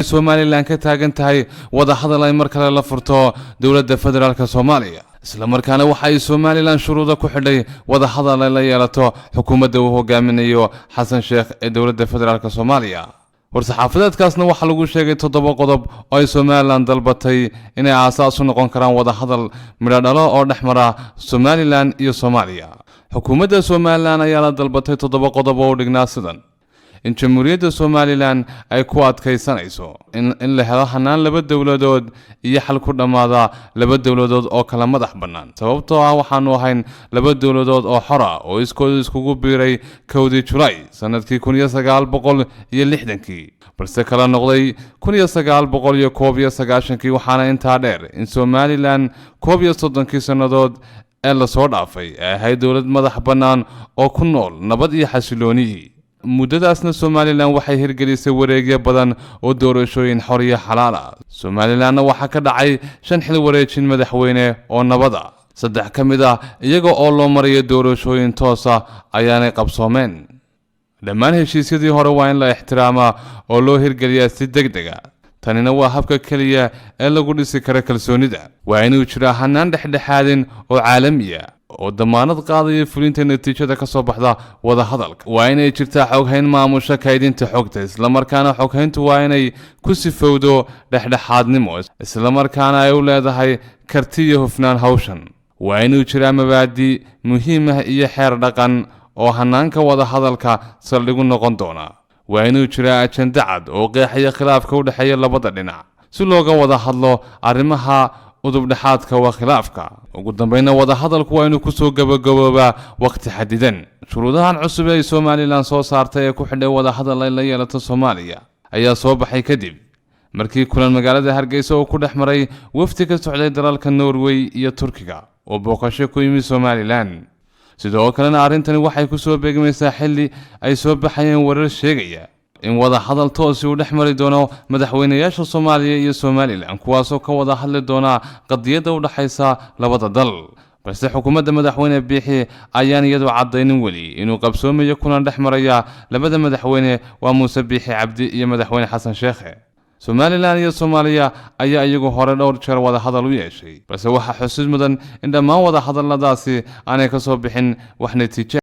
Somaliland ka taagan tahay wada hadal ay markale la furto dawladda federaalka Soomaaliya isla markaana waxa ay Somaliland shuruudo ku xidhay wada hadal ay la yeelato xukuumadda uu hogaaminayo Xasan Sheekh ee dawladda federaalka Soomaaliya war-saxaafadeedkaasna waxa lagu sheegay 7 qodob oo ay Somaliland dalbatay inay aasaas u noqon karaan wada hadal midho dhalo oo dhexmara Somaliland iyo Soomaaliya xukuumadda Somaliland ayaa la dalbatay 7 qodob oo dhignaa sidan in jamhuuriyadda Somaliland ay ku adkaysanayso in la helo hanaan laba dawladood iyo xal ku dhamaada laba dawladood oo kala madax bannaan sababtoo ah waxaanu ahayn laba dawladood oo xor ah oo iskugu biiray 1 July sanadkii 1960 balse kala noqday 1991 waxaana intaa dheer in Somaliland 31 sanadood ee la soo dhaafay ay ahayd dawlad madax bannaan oo ku nool nabad iyo xasilooni muddadaasna Somaliland waxay hirgelisay wareegyo badan oo doorashooyin xor iyo xalaal ah Somalilandna waxa ka dhacay 5 xil wareejin madaxweyne oo nabad ah 3 kamid ah iyaga oo loo mariyo doorashooyin toos ah ayaanay qabsoomeen dhammaan heshiisyadii hore waa in la ixtiraamaa oo loo hirgeliyaa si degdeg ah tanina waa habka kaliya ee lagu dhisi karo kalsoonida waa inuu jiro hanaan dhexdhexaadin oo caalami ah oo damaanad qaadaya fulinta natiijada ka soo baxda wada hadalka waa inay jirtaa xoghayn maamusha kaydinta xogta isla markaana xoghayntu waa inay ku sifowdo dhexdhexaadnimo isla markaana ay u leedahay karti iyo hufnaan hawshan waa inuu jiraa mabaadi muhiim ah iyo xeer dhaqan oo hanaanka wada hadalka saldhigu noqon doona waa inuu jiraa ajenda cad oo qeexaya khilaafka u dhaxeeya labada dhinac si looga wada hadlo arrimaha udub dhaxaadka waa khilaafka ugu dambeynna wada hadalku waa inuu ku soo gabagaboobaa waqti xadidan shuruudahan cusub ee Somaliland soo saartay ee ku xidhay wada hadal ay la yeelato Soomaaliya ayaa soo baxay kadib markii kulan magaalada Hargeysa oo ku dhexmaray wafdi ka socday dalalka Norway iyo Turkiga oo booqasho ku yimid Somaliland sidoo kalena arintani waxay ku soo beegmaysaa xilli ay soo baxayeen warar sheegaya in wada hadal toos u dhexmari doono madaxweynayaasha Soomaaliya iyo Somaliland kuwaas oo ka wada hadli doona qadiyada u dhaxaysa labada dal balse xukuumadda madaxweyne Biixi ayaan iyadu cadeynin wali inuu qabsoomayo kulan dhexmaraya labada madaxweyne waa Muuse Biixi Cabdi iyo madaxweyne Xasan Sheekh Somaliland iyo Soomaaliya ayaa iyagu hore dhowr jeer wada hadal u yeeshay balse waxa xusid mudan in dhammaan wada hadalladaasi aanay ka soo bixin wax natiijo